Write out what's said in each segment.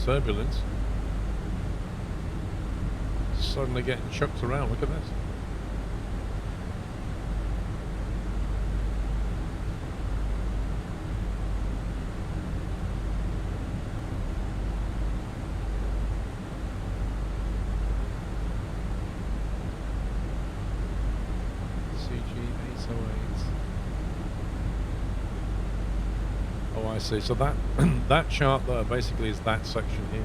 turbulence. Suddenly getting chucked around. Look at this. Oh, I see. So that that chart there basically is that section here.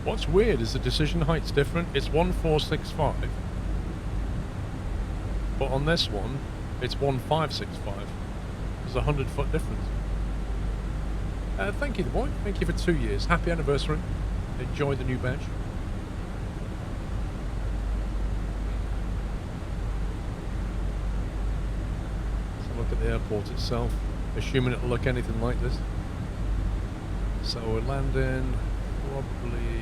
What's weird is the decision height's different. It's 1465, but on this one, it's 1565. There's a 100-foot difference. Thank you, the boy. Thank you for 2 years. Happy anniversary. Enjoy the new badge. Let's look at the airport itself, assuming it'll look anything like this. So we're landing probably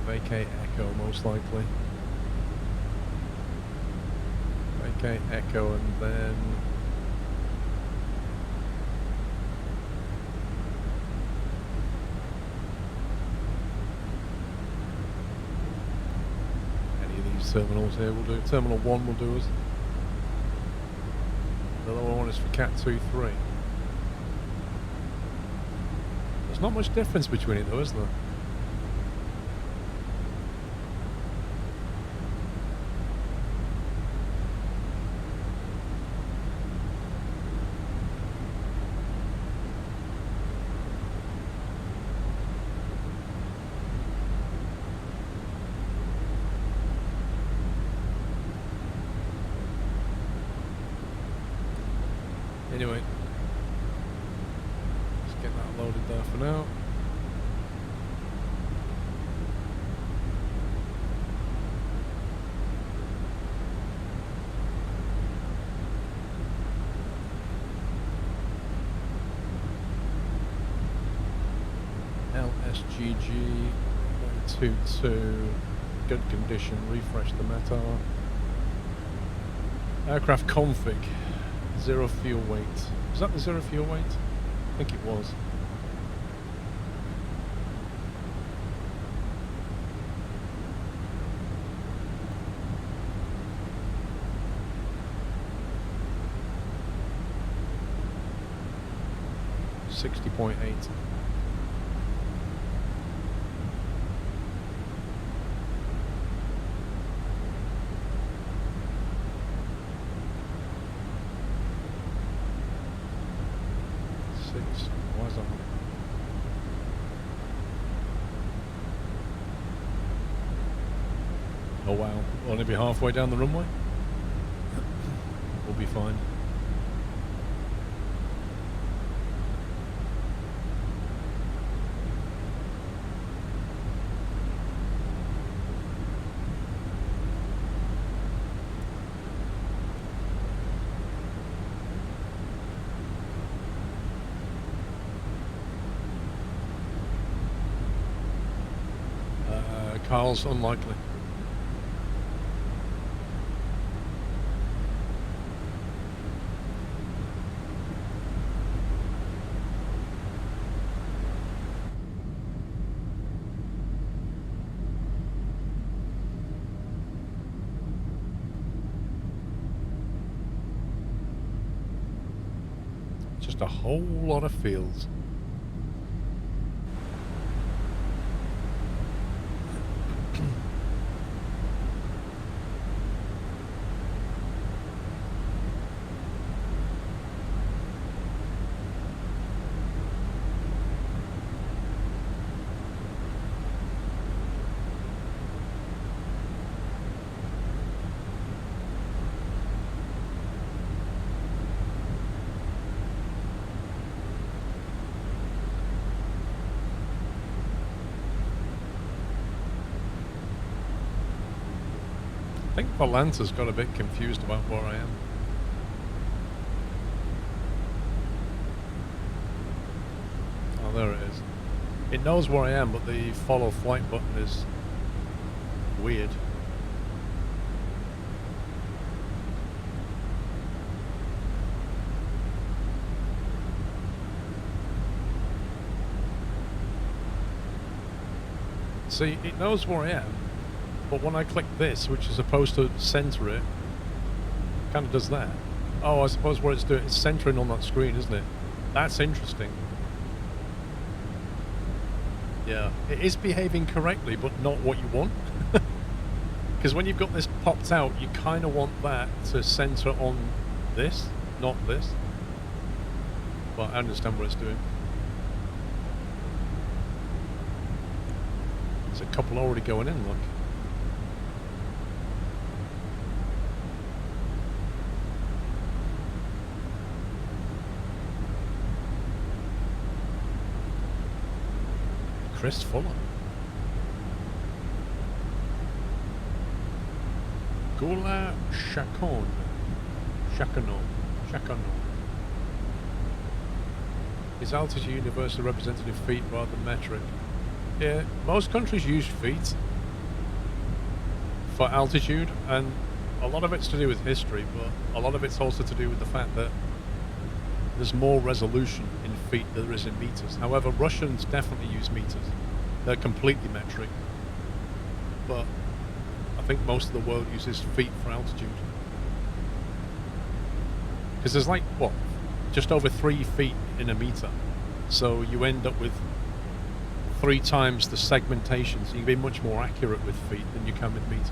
vacate Echo, most likely. Vacate Echo, and then terminals here will do. Terminal 1 will do us. The other one is for Cat 2-3. There's not much difference between it though, is there? Anyway, let's get that loaded there for now. LSGG 122, good condition, refresh the meta. Aircraft config. 0 fuel weight. Was that the 0 fuel weight? I think it was. $60.8. Why is that on? Oh wow, we'll only be halfway down the runway. We'll be fine. Carl's unlikely. Just a whole lot of fields. I think Valanta's got a bit confused about where I am. Oh, there it is. It knows where I am, but the follow flight button is weird. See, it knows where I am, but when I click this, which is supposed to center it, kind of does that. Oh, I suppose what it's doing, it's centering on that screen, isn't it? That's interesting. Yeah, it is behaving correctly, but not what you want. Because when you've got this popped out, you kind of want that to center on this, not this. But I understand what it's doing. There's a couple already going in, look. Chris Fuller. Gula Chacon. Chacano. Is altitude universally represented in feet rather than metric? Yeah, most countries use feet for altitude, and a lot of it's to do with history, but a lot of it's also to do with the fact that there's more resolution in feet than there is in meters. However, Russians definitely use meters. They're completely metric. But I think most of the world uses feet for altitude. Because there's like, what, just over 3 feet in a meter. So you end up with 3 times the segmentation, so you can be much more accurate with feet than you can with meters.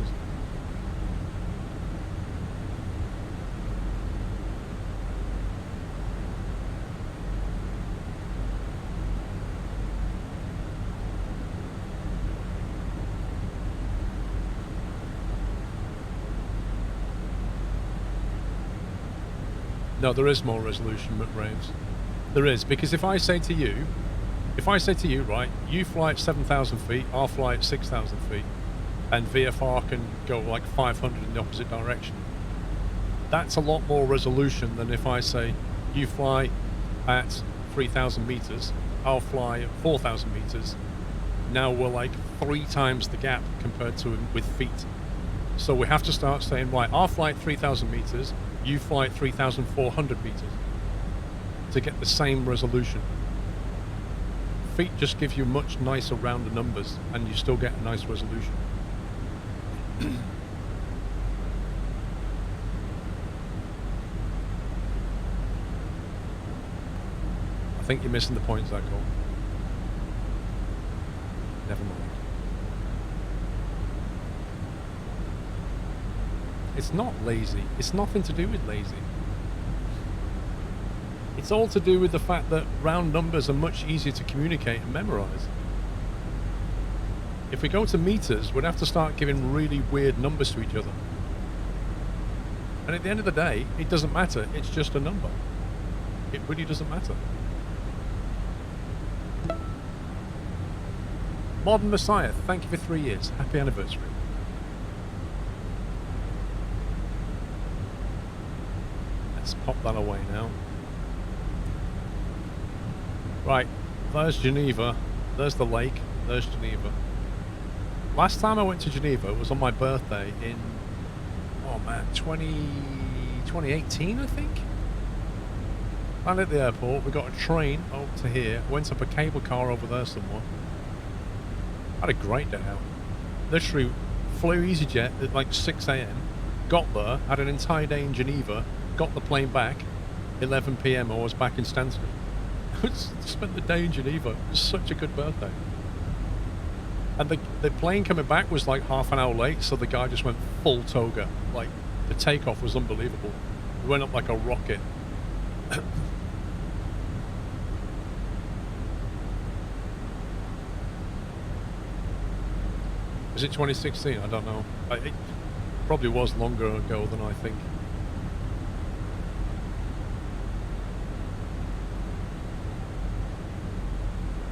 No, there is more resolution at Raves. There is, because if I say to you, right, you fly at 7,000 feet, I'll fly at 6,000 feet, and VFR can go like 500 in the opposite direction. That's a lot more resolution than if I say, you fly at 3,000 meters, I'll fly at 4,000 meters. Now we're like 3 times the gap compared to with feet. So we have to start saying, right, I'll fly at 3,000 meters, you fly at 3,400 meters to get the same resolution. Feet just give you much nicer rounder numbers, and you still get a nice resolution. I think you're missing the point, Zach. Never mind. It's not lazy. It's nothing to do with lazy. It's all to do with the fact that round numbers are much easier to communicate and memorize. If we go to meters, we'd have to start giving really weird numbers to each other. And at the end of the day, it doesn't matter. It's just a number. It really doesn't matter. Modern Messiah, thank you for 3 years. Happy anniversary. Let's pop that away now. Right, there's Geneva, there's the lake, there's Geneva. Last time I went to Geneva, it was on my birthday in, oh man, 2018 I think? Landed at the airport, we got a train over to here, went up a cable car over there somewhere. Had a great day out. Literally flew EasyJet at like 6 AM, got there, had an entire day in Geneva, got the plane back, 11 PM I was back in Stansted. Spent the day in Geneva. It was such a good birthday. And the plane coming back was like half an hour late, so the guy just went full toga. Like, the takeoff was unbelievable. We went up like a rocket. Is it 2016? I don't know. It probably was longer ago than I think.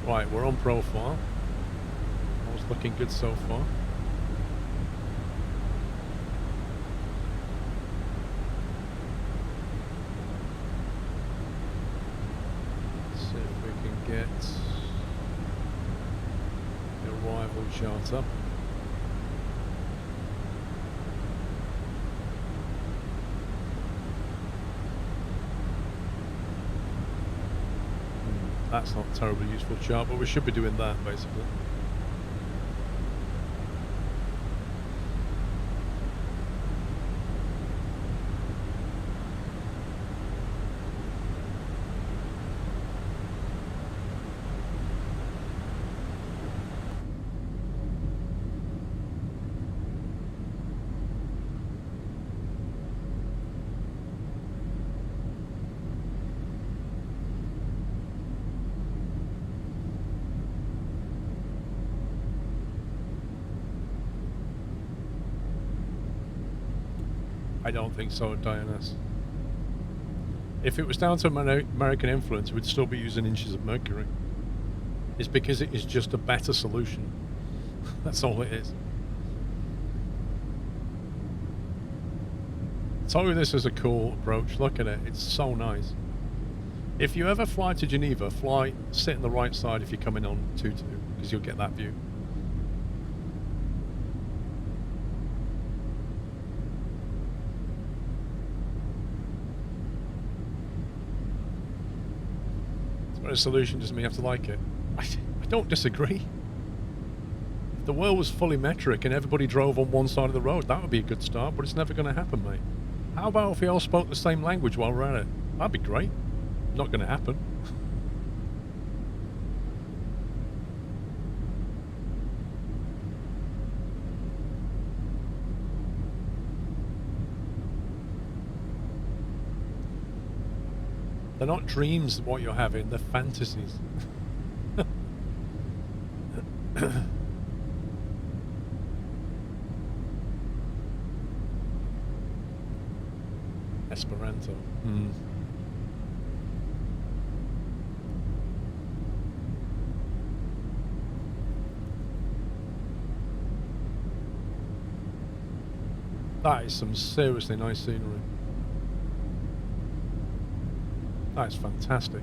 Right, we're on profile. All's looking good so far. Let's see if we can get the arrival chart up. That's not a terribly useful chart, but we should be doing that, basically. I don't think so, DNS. If it was down to American influence, we'd still be using inches of mercury. It's because it is just a better solution. That's all it is. I told you this is a cool approach. Look at it. It's so nice. If you ever fly to Geneva, sit on the right side if you're coming on 2-2, because you'll get that view. A solution doesn't mean you have to like it. I don't disagree. If the world was fully metric and everybody drove on one side of the road, that would be a good start, but it's never going to happen, mate. How about if we all spoke the same language while we're at it? That'd be great. Not going to happen. They're not dreams what you're having, they're fantasies. Esperanto. That is some seriously nice scenery. That is fantastic.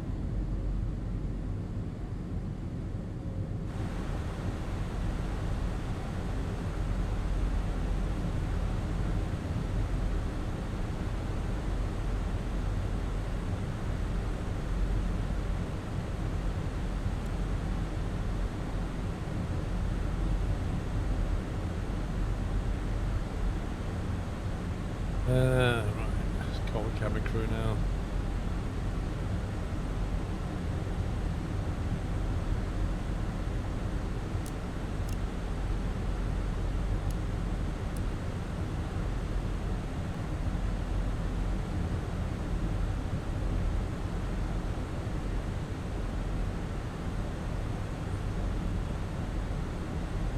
Right, let's call the cabin crew now.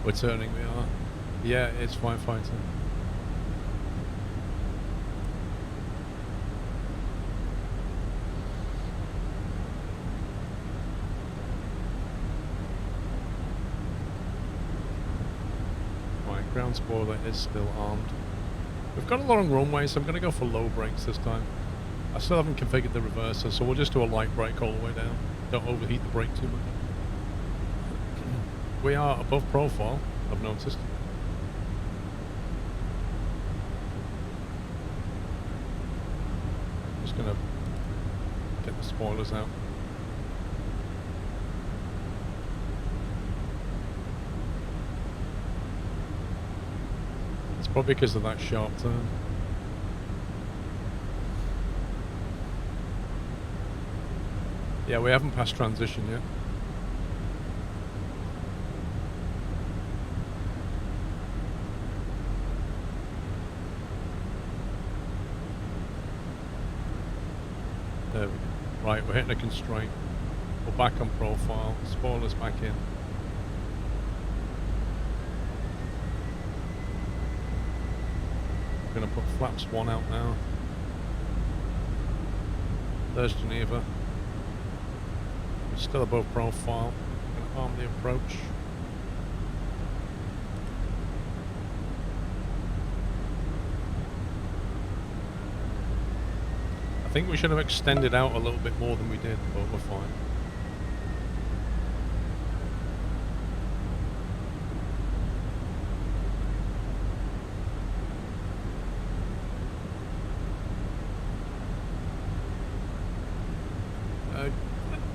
We're turning, we are. Yeah, it's fine, fine. Right, ground spoiler is still armed. We've got a long runway, so I'm going to go for low brakes this time. I still haven't configured the reverser, so we'll just do a light brake all the way down. Don't overheat the brake too much. We are above profile, I've noticed. Just gonna get the spoilers out. It's probably because of that sharp turn. Yeah, we haven't passed transition yet. There we go. Right, we're hitting a constraint. We're back on profile. Spoilers back in. We're going to put flaps 1 out now. There's Geneva. We're still above profile. Going to arm the approach. I think we should have extended out a little bit more than we did, but we're fine.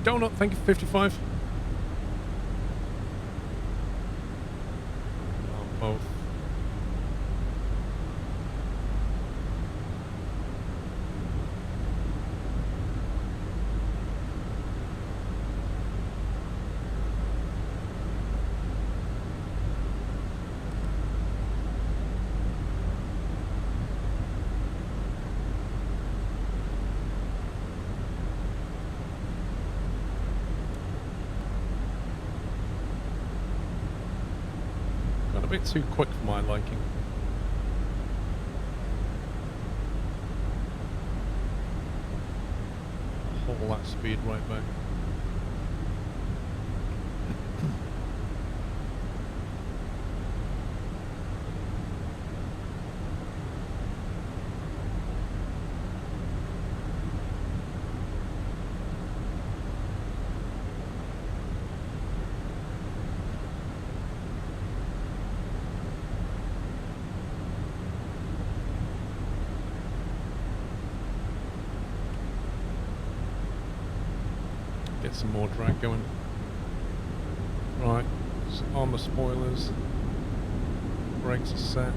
Donut, thank you for 55. Both. Got a bit too quick for my liking. Hold that speed right back. Get some more drag going. Right, armour spoilers. Brakes are set.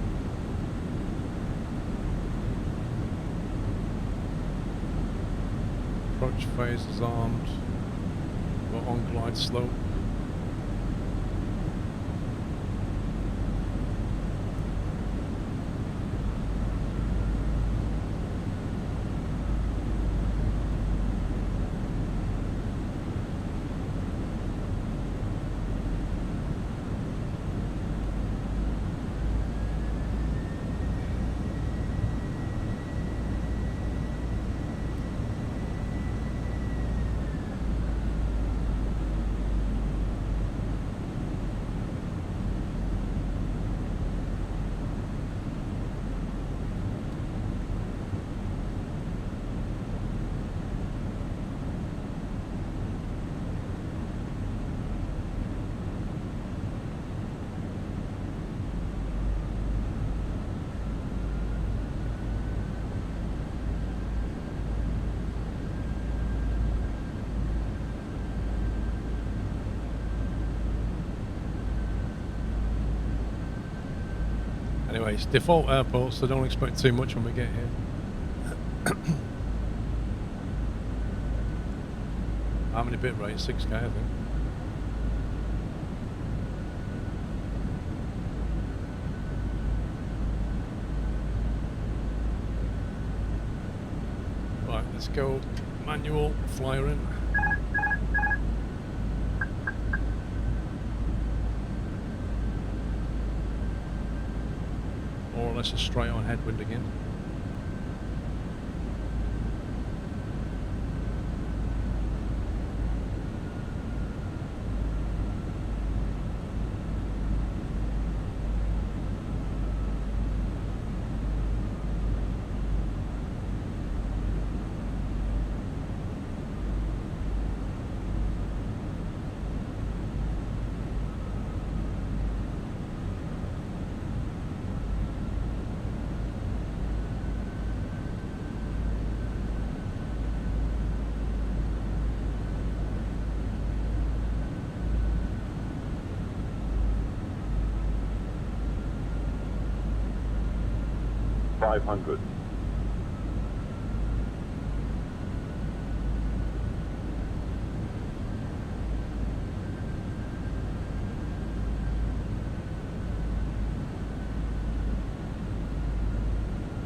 Approach phase is armed. We're on glide slope. Anyway, it's default airport, so don't expect too much when we get here. How many bit rate? 6K, I think. Right, let's go manual, flyer in. More or less a straight on headwind again. $500.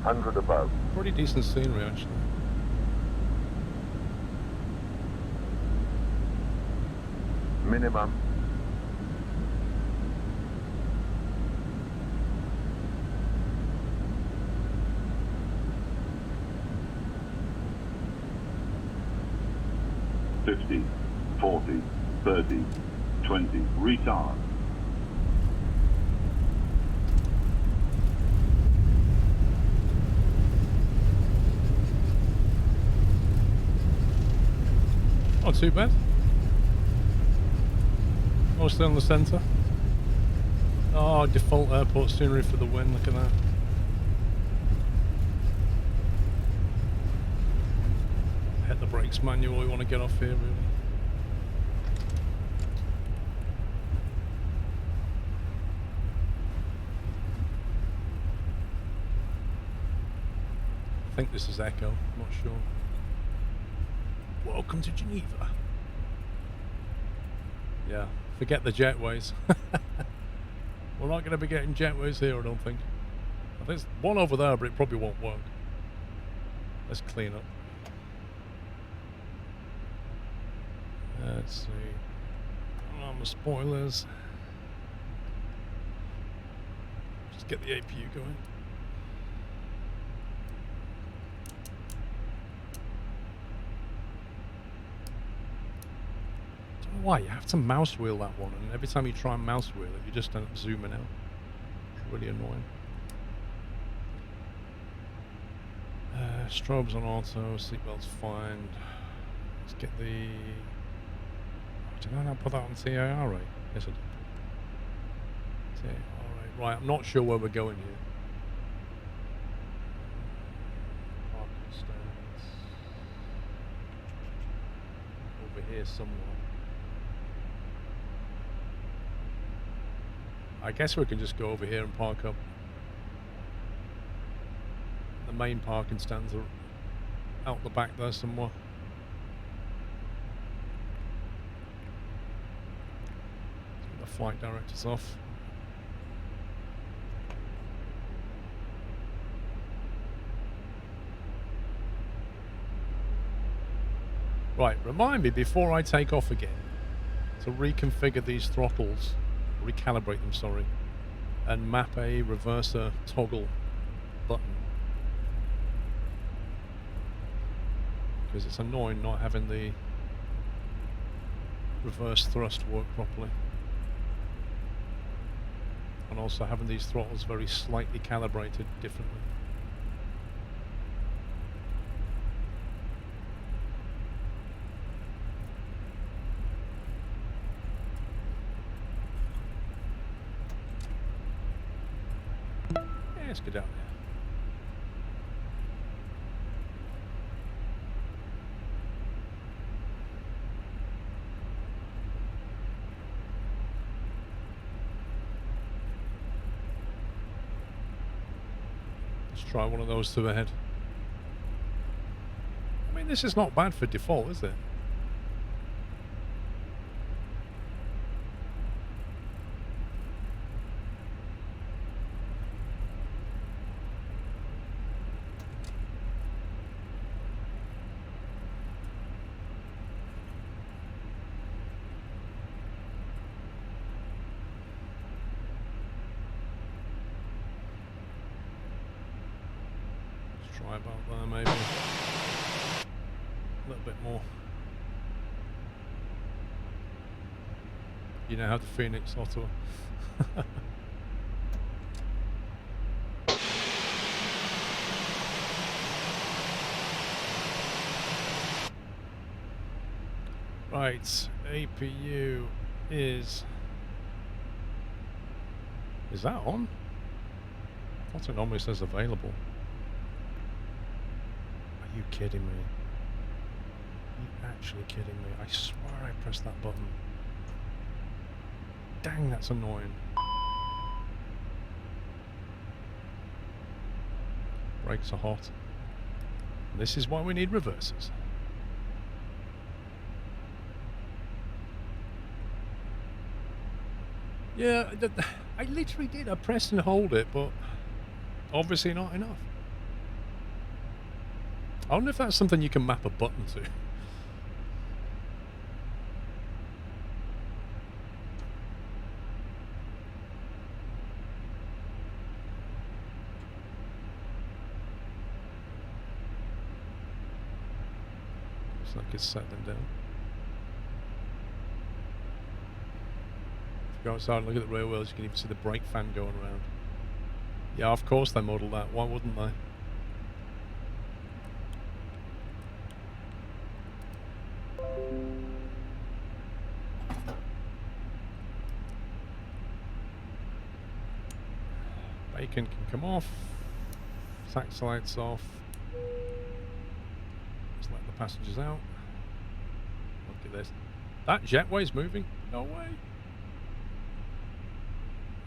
$100 above. Pretty decent scenery, actually. Minimum. $50, $40, $30, $20. Retard. Not too bad. Mostly on the centre. Oh, default airport scenery for the win, look at that. Hit the brakes manual, we want to get off here really. think this is Echo. I'm not sure. Welcome to Geneva. Yeah, forget the jetways. We're not going to be getting jetways here, I don't think. There's one over there, but it probably won't work. Let's clean up. Let's see. On the spoilers. Just get the APU going. I don't know why you have to mouse wheel that one, and every time you try and mouse wheel it, you just end up zooming out. It's really annoying. Strobes on auto, seatbelts fine. Let's get the... Did I not put that on TAR rate? Yes, I did. TAR rate. Right, I'm not sure where we're going here. Parking stands. Over here somewhere. I guess we can just go over here and park up. The main parking stands are out the back there somewhere. The flight director's off. Right, remind me before I take off again to reconfigure these throttles, recalibrate them, sorry, and map a reverser toggle button. Because it's annoying not having the reverse thrust work properly. And also having these throttles very slightly calibrated differently. Yeah, let's go down there. Try one of those to the head. I mean, this is not bad for default, is it? Try about there, maybe. A little bit more. You know how the Fenix Auto. Right, APU is that on? I thought it normally says available. Are you kidding me? Are you actually kidding me? I swear I pressed that button. Dang, that's annoying. Brakes are hot. This is why we need reversers. Yeah, I literally did. I pressed and hold it, but obviously not enough. I wonder if that's something you can map a button to. Looks like it's settling down. If you go outside and look at the rear wheels, you can even see the brake fan going around. Yeah, of course they modelled that. Why wouldn't they? Bacon can come off. Taxi lights off. Just let the passengers out. Look at this. That jetway's moving? No way.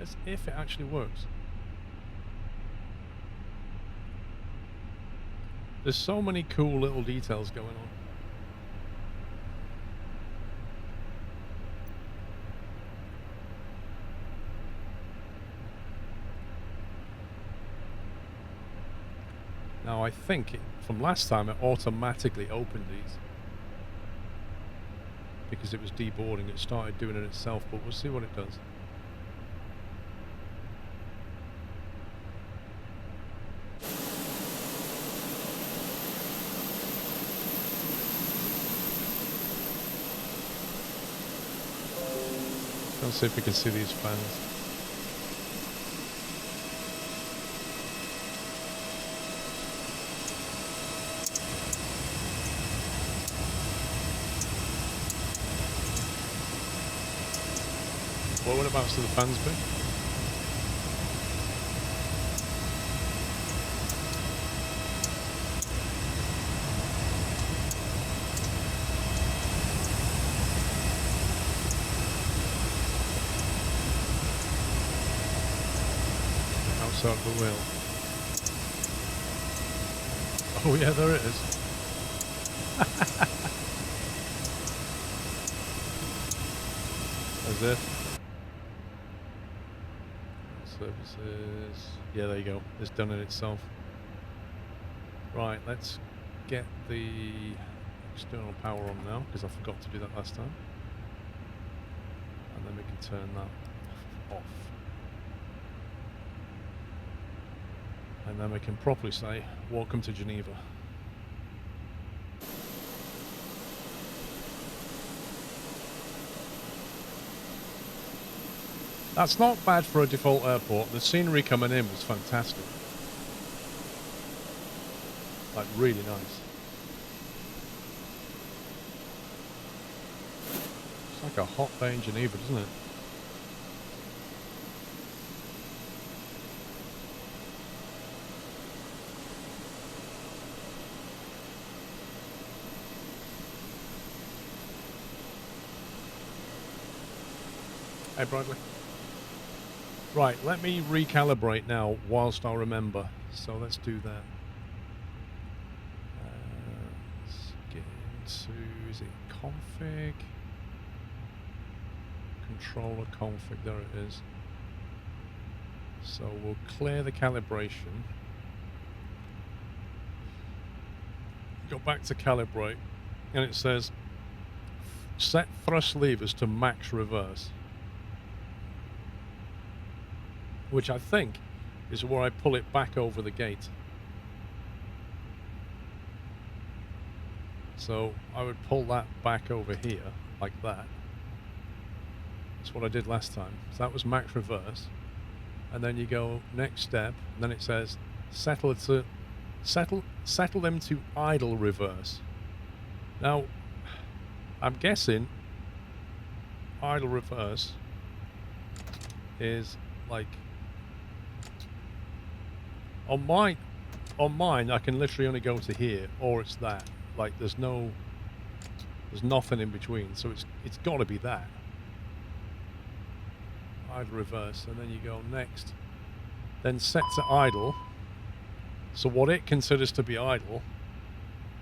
As if it actually works. There's so many cool little details going on. Now I think from last time it automatically opened these because it was deboarding. It started doing it itself, but we'll see what it does. Let's see if we can see these fans. Well, whereabouts do the fans be? Outside of the wheel. Oh yeah, there it is. As if. Services. Yeah, there you go. It's done it itself. Right, let's get the external power on now, because I forgot to do that last time. And then we can turn that off. And then we can properly say, welcome to Geneva. That's not bad for a default airport. The scenery coming in was fantastic. Like, really nice. It's like a hot day in Geneva, doesn't it? Hey, Bradley. Right, let me recalibrate now whilst I remember. So let's do that. Let's get into, is it config? Controller config, there it is. So we'll clear the calibration. Go back to calibrate, and it says set thrust levers to max reverse, which I think is where I pull it back over the gate. So I would pull that back over here, like that. That's what I did last time. So that was max reverse. And then you go next step, and then it says settle them to idle reverse. Now, I'm guessing idle reverse is like, on mine I can literally only go to here, or it's that. Like there's nothing in between, so it's got to be that. Idle reverse, and then you go next, then set to idle. So what it considers to be idle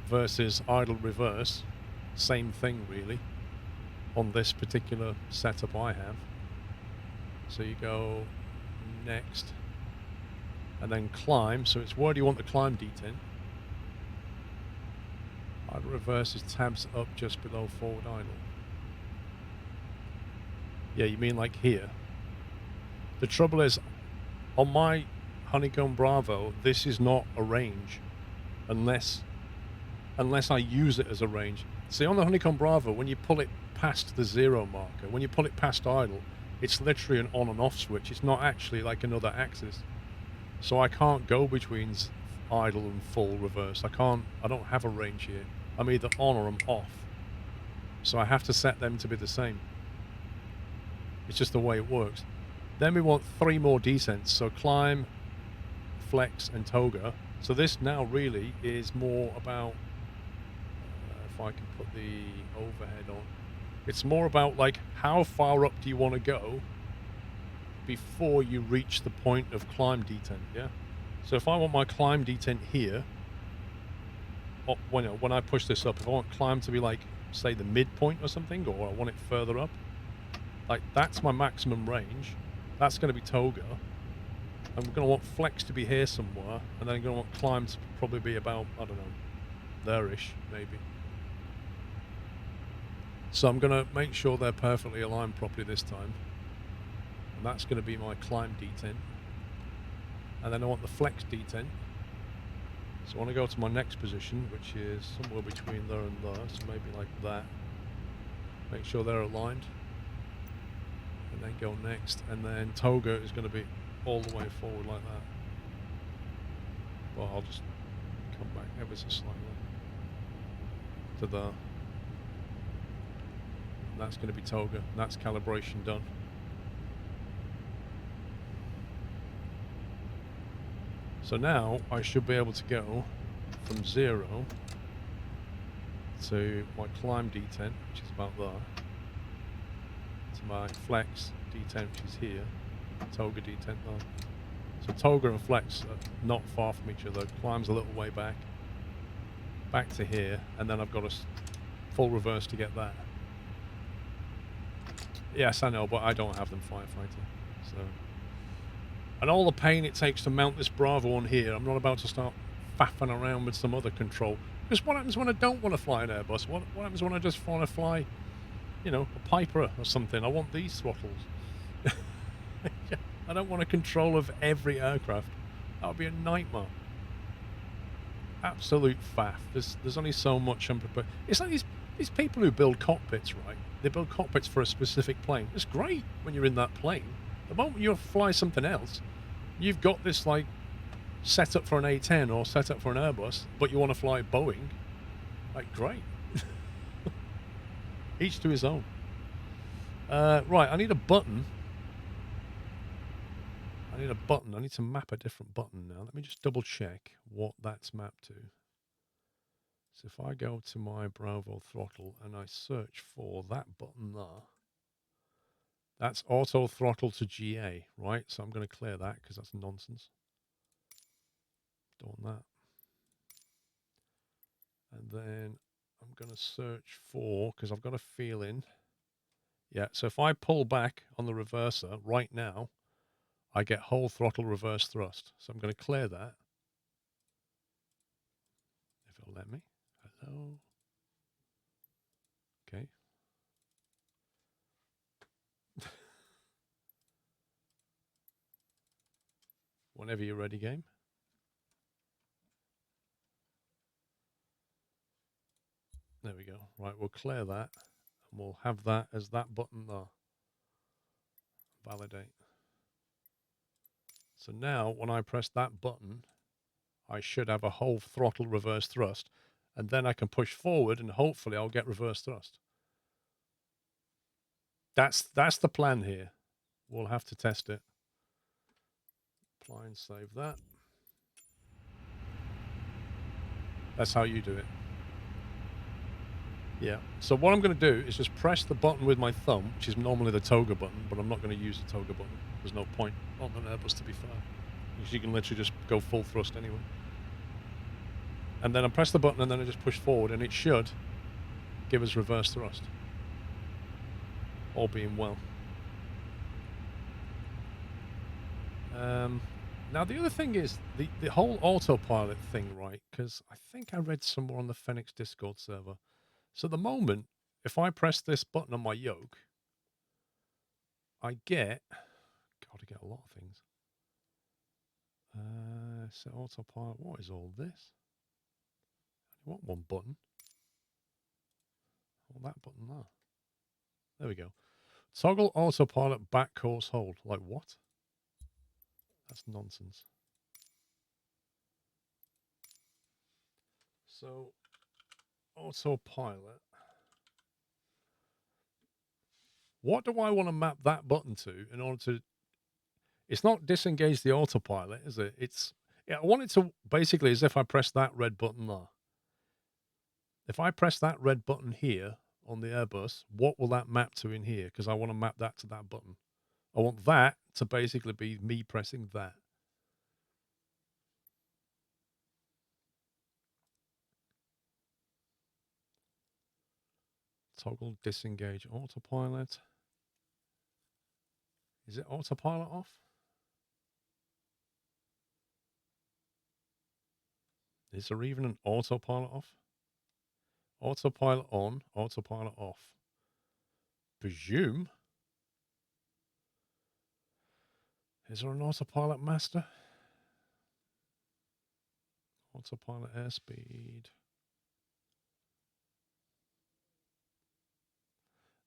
versus idle reverse, same thing really on this particular setup I have. So you go next and then climb, so it's where do you want the climb detent. Idle reverse is tabs up just below forward idle. Yeah, you mean like here. The trouble is, on my Honeycomb Bravo, this is not a range unless I use it as a range. See, on the Honeycomb Bravo, when you pull it past the 0 marker, when you pull it past idle, it's literally an on and off switch. It's not actually like another axis. So I can't go between idle and full reverse. I don't have a range here. I'm either on or I'm off. So I have to set them to be the same. It's just the way it works. Then we want 3 more descents. So climb, flex, and toga. So this now really is more about, if I can put the overhead on, it's more about like how far up do you want to go before you reach the point of climb detent, yeah? So if I want my climb detent here, when I push this up, if I want climb to be like, say, the midpoint or something, or I want it further up, like that's my maximum range. That's going to be toga. I'm going to want flex to be here somewhere, and then I'm going to want climb to probably be about, I don't know, there-ish, maybe. So I'm going to make sure they're perfectly aligned properly this time. And that's going to be my climb detent. And then I want the flex detent. So I want to go to my next position, which is somewhere between there and there. So maybe like that. Make sure they're aligned. And then go next. And then toga is going to be all the way forward like that. Well, I'll just come back ever so slightly to there. And that's going to be toga. And that's calibration done. So now I should be able to go from 0 to my climb detent, which is about there, to my flex detent, which is here, toga detent there. So toga and flex are not far from each other. Climb's a little way back to here, and then I've got a full reverse to get that. Yes, I know, but I don't have them firefighter, so... And all the pain it takes to mount this Bravo on here, I'm not about to start faffing around with some other control. Because what happens when I don't want to fly an Airbus? What happens when I just want to fly, you know, a Piper or something? I want these throttles. I don't want a control of every aircraft. That would be a nightmare. Absolute faff. There's only so much I'm prepared. It's like these people who build cockpits, right? They build cockpits for a specific plane. It's great when you're in that plane. The moment you fly something else, you've got this like set up for an A10 or set up for an Airbus, but you want to fly Boeing. Like, great. Each to his own. Right, I need a button. I need to map a different button now. Let me just double check what that's mapped to. So if I go to my Bravo throttle and I search for that button there, that's auto throttle to GA, right? So I'm going to clear that because that's nonsense. Don't want that. And then I'm going to search for, because I've got a feeling. Yeah, so if I pull back on the reverser right now, I get whole throttle reverse thrust. So I'm going to clear that. If it'll let me. Hello. Okay. Whenever you're ready, game. There we go. Right, we'll clear that. And we'll have that as that button there. Validate. So now, when I press that button, I should have a whole throttle reverse thrust. And then I can push forward and hopefully I'll get reverse thrust. That's the plan here. We'll have to test it. Apply and save that. That's how you do it. Yeah. So what I'm going to do is just press the button with my thumb, which is normally the toga button, but I'm not going to use the toga button. There's no point on an Airbus, to be fair, because you can literally just go full thrust anyway. And then I press the button and then I just push forward and it should give us reverse thrust. All being well. Now the other thing is the whole autopilot thing, right? Because I think I read somewhere on the Fenix Discord server. So at the moment, if I press this button on my yoke, I get, God, I get a lot of things. So autopilot, what is all this? I want one button. Oh, that button there. There we go. Toggle autopilot back course hold. Like what? That's nonsense. So autopilot. What do I want to map that button to in order to... It's not disengage the autopilot, is it? It's... Yeah, I want it to basically as if I press that red button there. If I press that red button here on the Airbus, what will that map to in here? Because I want to map that to that button. I want that to basically be me pressing that. Toggle disengage autopilot. Is it autopilot off? Is there even an autopilot off? Autopilot on, autopilot off. Presume. Is there an autopilot master? Autopilot airspeed.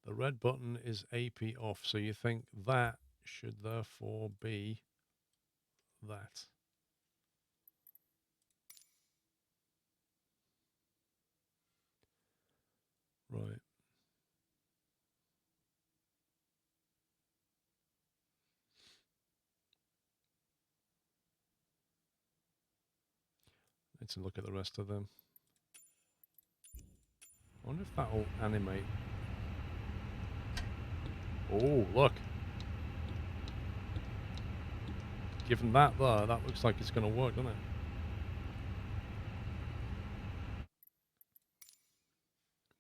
The red button is AP off, so you think that should therefore be that. Right. Let's look at the rest of them. I wonder if that'll animate. Oh, look. Given that there, that looks like it's going to work, doesn't it?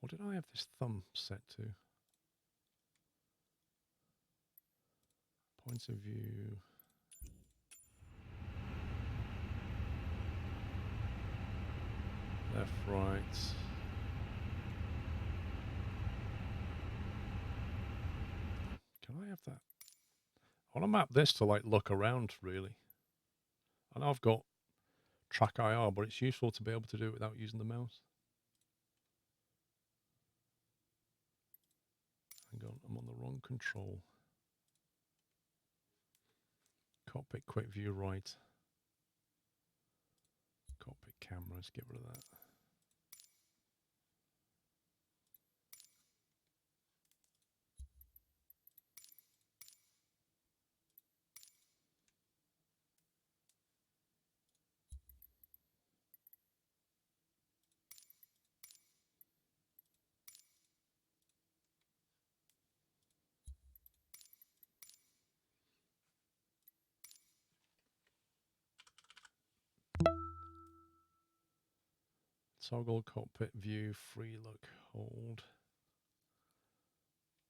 What did I have this thumb set to? Points of view. Left, right. Can I have that? I want to map this to like look around, really. I know I've got track IR, but it's useful to be able to do it without using the mouse. Hang on, I'm on the wrong control. Cockpit quick view right. Cockpit cameras, get rid of that. Toggle cockpit view, free look, hold.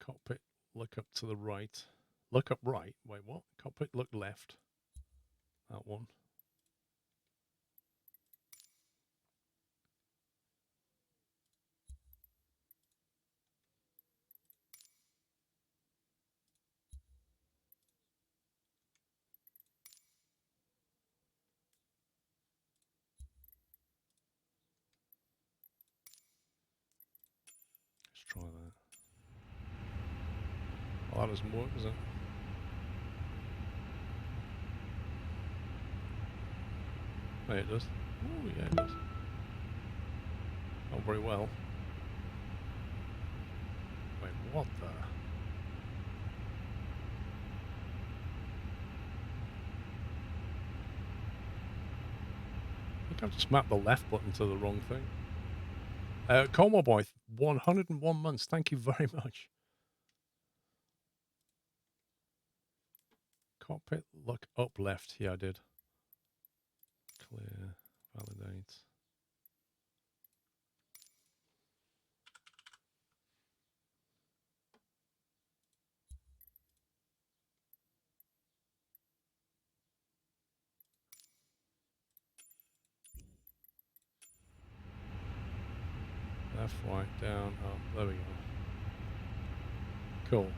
Cockpit look up to the right. Look up right. Wait, what? Cockpit look left. That one. Let's try that. Well, that doesn't work, does it? Hey, it does. Oh, yeah, it does. Not very well. Wait, what the? I think I've just mapped the left button to the wrong thing. Como Boy, 101 months. Thank you very much. Cockpit look up left. Yeah, I did. Clear. Validate. Left, right, down, up. There we go. Cool.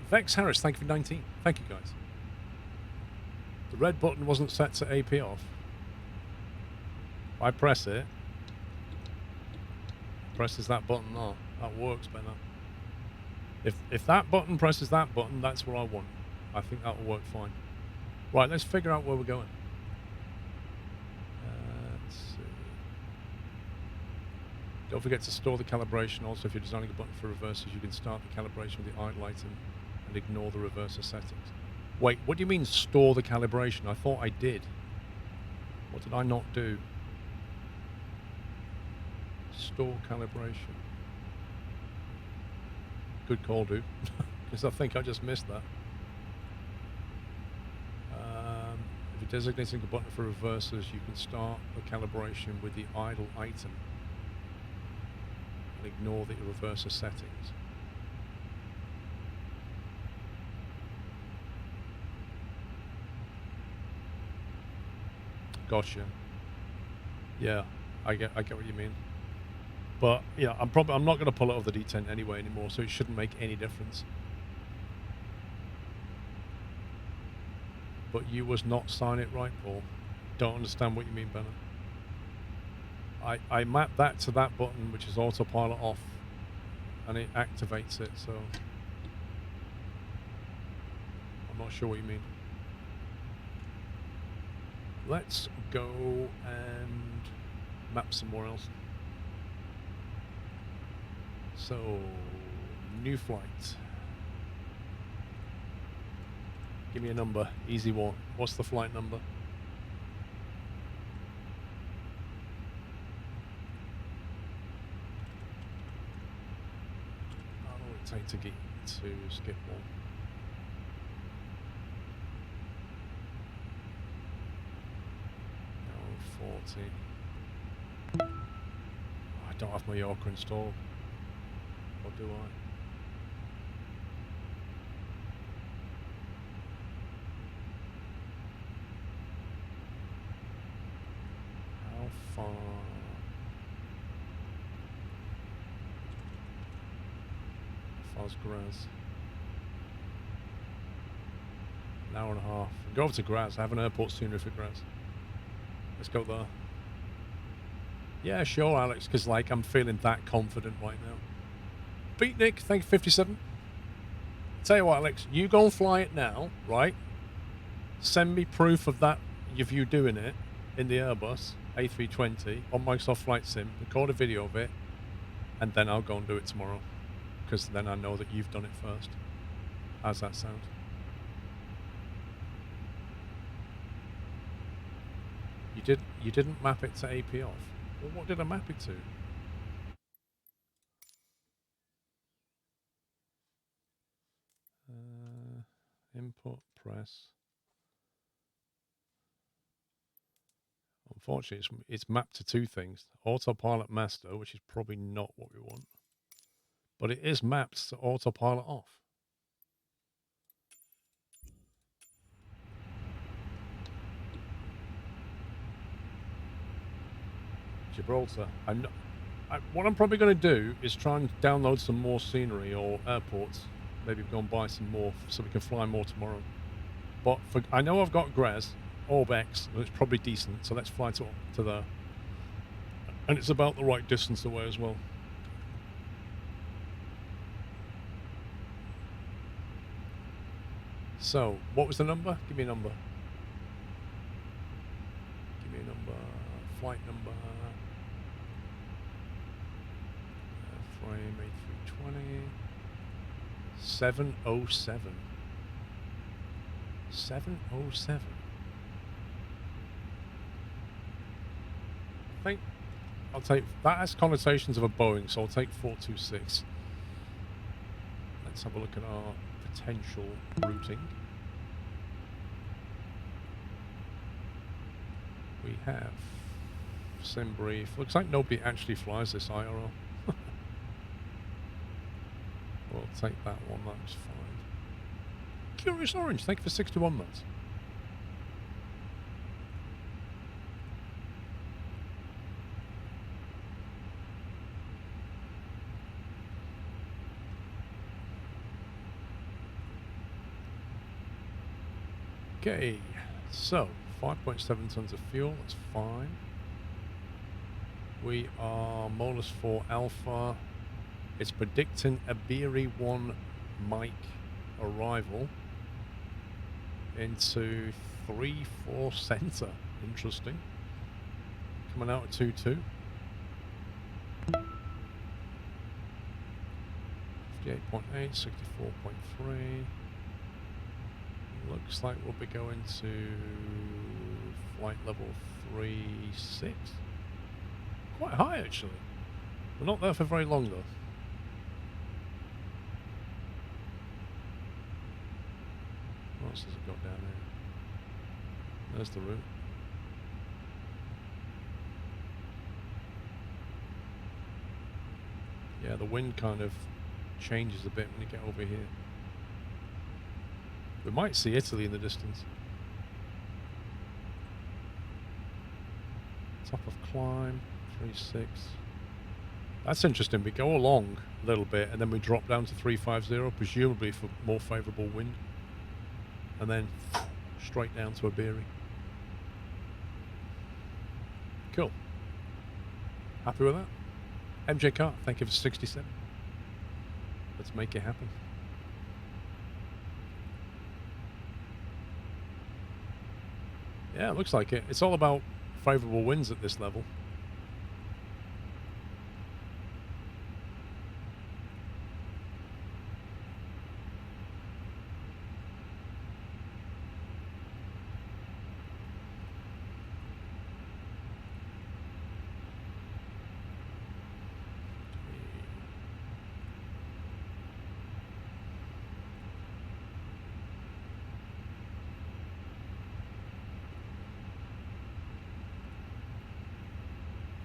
Vex Harris, thank you for 19. Thank you, guys. The red button wasn't set to AP off. I press it. Presses that button on. That works better. If that button presses that button, that's what I want. I think that'll work fine. Right, let's figure out where we're going. Let's see. Don't forget to store the calibration. Also, if you're designing a button for reversers, you can start the calibration with the idle item and ignore the reverser settings. Wait, what do you mean store the calibration? I thought I did. What did I not do? Store calibration. Good call, dude. Because I think I just missed that. If you're designating a button for reversers, you can start the calibration with the idle item and ignore the reverser settings. Gotcha. Yeah, I get what you mean. But yeah, I'm not going to pull it off the D10 anyway anymore, so it shouldn't make any difference. But you was not sign it right, Paul. Don't understand what you mean, Bennett. I mapped that to that button, which is autopilot off, and it activates it, so I'm not sure what you mean. Let's go and map somewhere else. So, new flight. Give me a number, easy one. What's the flight number? How long will it take to get to Schiphol? No, 40. I don't have my Yorker installed. Or do I? How far? How far's Graz? An hour and a half. Go over to Graz. I have an airport sooner for Graz. Let's go there. Yeah, sure, Alex, because like I'm feeling that confident right now. Beatnik, thank you, 57. Tell you what, Alex, you go and fly it now, right? Send me proof of that, of you doing it in the Airbus A320 on Microsoft Flight Sim. Record a video of it, and then I'll go and do it tomorrow, because then I know that you've done it first. How's that sound? You didn't map it to AP off. Well, what did I map it to? Input, press. Unfortunately, it's mapped to two things. Autopilot master, which is probably not what we want. But it is mapped to autopilot off. Gibraltar. What I'm probably going to do is try and download some more scenery or airports. Maybe go and buy some more so we can fly more tomorrow. But I know I've got Graz, Orbex, and it's probably decent, so let's fly to there. And it's about the right distance away as well. So, what was the number? Give me a number. Give me a number. Flight number. Frame A320. 707. 707. I think I'll take that has connotations of a Boeing, so I'll take 426. Let's have a look at our potential routing. We have sim brief. Looks like nobody actually flies this IRL. We'll take that one, that's fine. Curious Orange, thank you for 61 months. Okay, so 5.7 tons of fuel, that's fine. We are Molus 4 Alpha. It's predicting a Beery 1 Mike arrival into 3-4 centre. Interesting. Coming out at 2-2. 58.8, 64.3. Looks like we'll be going to flight level 36. Quite high actually. We're not there for very long though. What else has it got down here? There's the route. Yeah, the wind kind of changes a bit when you get over here. We might see Italy in the distance. Top of climb, 3.6. That's interesting. We go along a little bit and then we drop down to 350, presumably for more favourable wind. And then straight down to Iberi. Cool. Happy with that? MJ Cart, thank you for 67. Let's make it happen. Yeah, it looks like it. It's all about favourable winds at this level.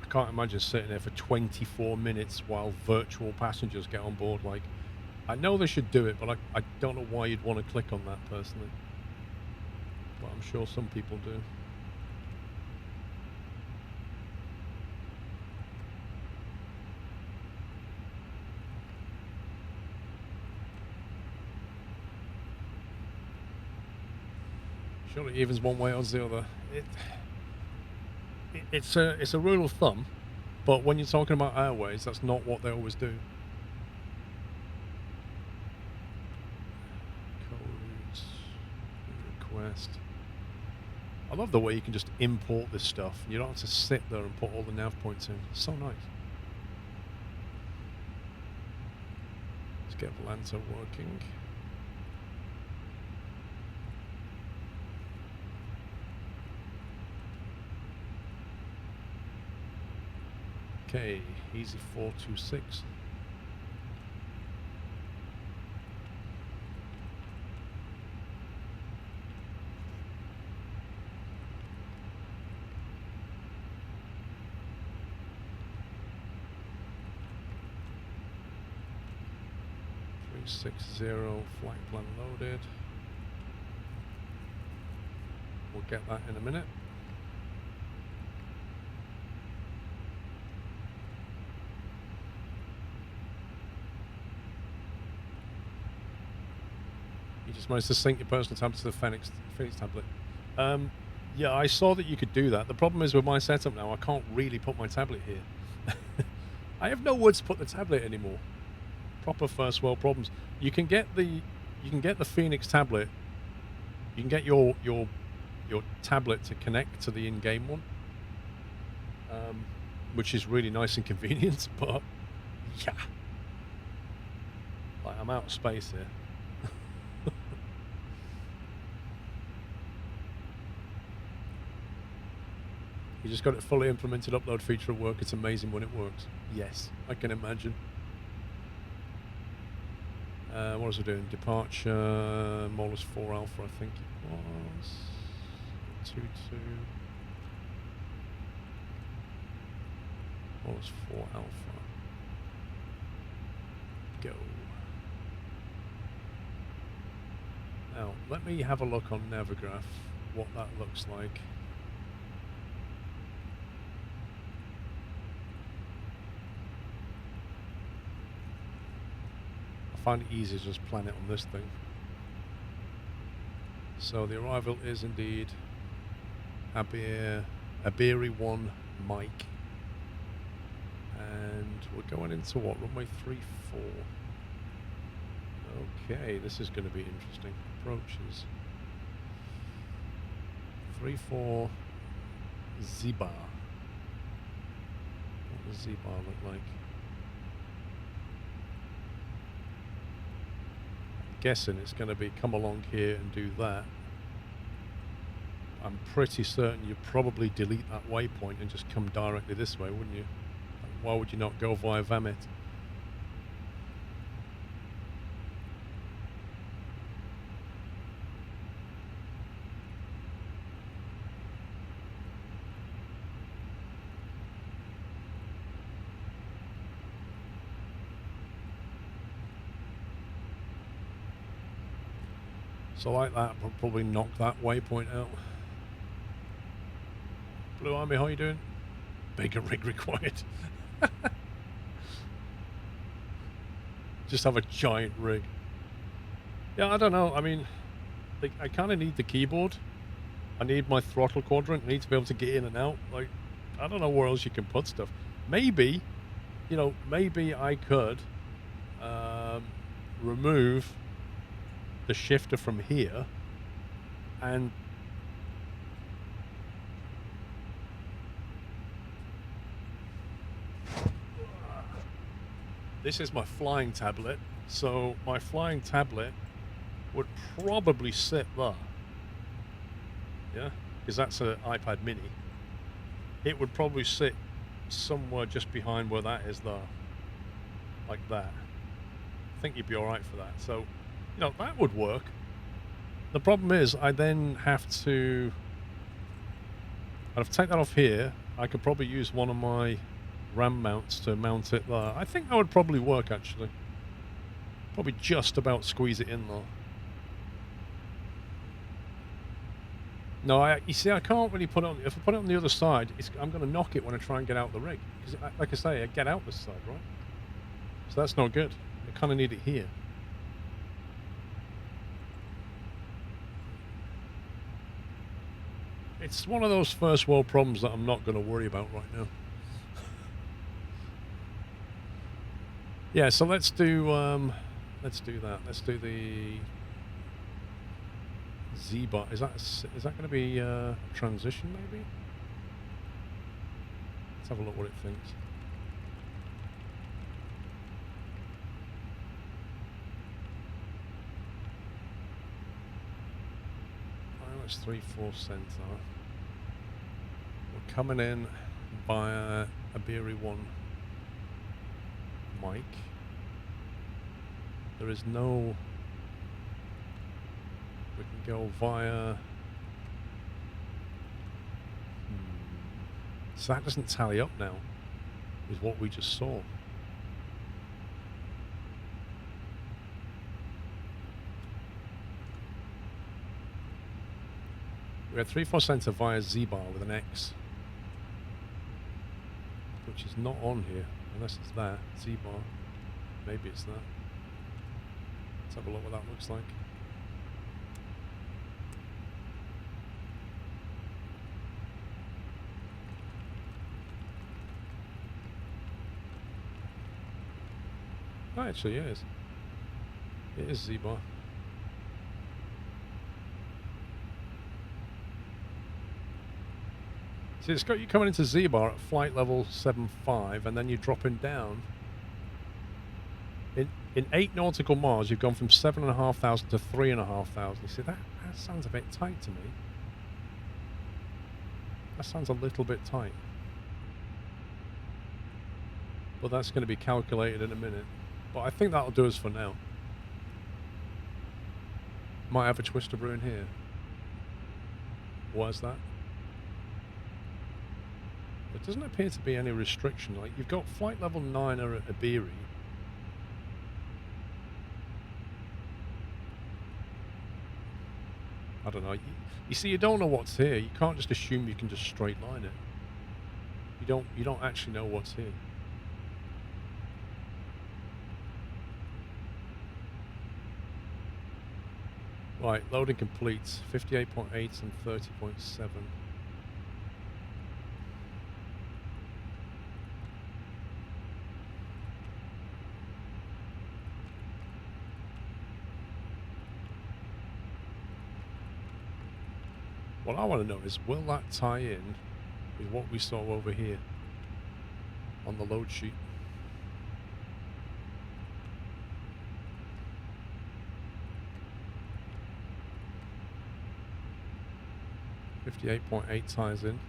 I can't imagine sitting there for 24 minutes while virtual passengers get on board. Like, I know they should do it, but I don't know why you'd want to click on that personally. But I'm sure some people do. Surely evens one way or the other. It's a rule of thumb, but when you're talking about airways, that's not what they always do. Codes, request. I love the way you can just import this stuff. You don't have to sit there and put all the nav points in. It's so nice. Let's get Volanta working. Okay, easy 426. Flight plan loaded. We'll get that in a minute. You just managed to sync your personal tablet to the Fenix tablet. Yeah, I saw that you could do that. The problem is with my setup now, I can't really put my tablet here. I have nowhere to put the tablet anymore. Proper first world problems. You can get the Fenix tablet. You can get your tablet to connect to the in-game one, which is really nice and convenient. But yeah, like I'm out of space here. You just got it fully implemented upload feature at work. It's amazing when it works. Yes, I can imagine. What was I doing? Departure, Molus 4 Alpha, I think it was. 2-2. Molus 4 Alpha. Go. Now, let me have a look on Navigraph, what that looks like. I find it easier to just plan it on this thing. So the arrival is indeed Iberi 1 Mike. And we're going into what? Runway 34. Okay, this is going to be interesting. Approaches. 34 Z-bar. What does Z-bar look like? Guessing it's going to be come along here and do that. I'm pretty certain you'd probably delete that waypoint and just come directly this way, wouldn't you? Why would you not go via Vamit? So like that, we'll probably knock that waypoint out. Blue Army, how you doing? Bigger rig required. Just have a giant rig. Yeah, I don't know. I mean, I kind of need the keyboard. I need my throttle quadrant. I need to be able to get in and out. Like, I don't know where else you can put stuff. Maybe, you know, maybe I could remove the shifter from here and this is my flying tablet. So my flying tablet would probably sit there. Yeah, because that's an iPad mini. It would probably sit somewhere just behind where that is there. Like that. I think you'd be alright for that. So, you know, that would work. The problem is I then have to... I'd have to take that off here. I could probably use one of my RAM mounts to mount it there. I think that would probably work, actually. Probably just about squeeze it in there. No, you see, I can't really put it on... If I put it on the other side, I'm going to knock it when I try and get out the rig. Because, like I say, I get out this side, right? So that's not good. I kind of need it here. It's one of those first world problems that I'm not going to worry about right now. Yeah, so let's do that. Let's do the Z-bar. Is that going to be a transition, maybe? Let's have a look what it thinks. That's 3/4 center. We're coming in via a Beery 1 mic. There is no... We can go via... So that doesn't tally up now with what we just saw. We had 3/4 center via Z-bar with an X, which is not on here, unless it's that, Z-bar. Maybe it's that. Let's have a look what that looks like. Oh, actually, it is. It is Z-bar. See, it's got you coming into Z-bar at flight level 7.5, and then you're dropping down. In 8 nautical miles, you've gone from 7,500 to 3,500. You see, that sounds a bit tight to me. That sounds a little bit tight. But that's going to be calculated in a minute. But I think that'll do us for now. Might have a twister brew in here. Why's that? There doesn't appear to be any restriction. Like, you've got flight level 9 at Beery. I don't know. You see, you don't know what's here. You can't just assume you can just straight line it. You don't actually know what's here. Right, loading complete. 58.8 and 30.7. What I want to know is, will that tie in with what we saw over here on the load sheet? .8 ties in.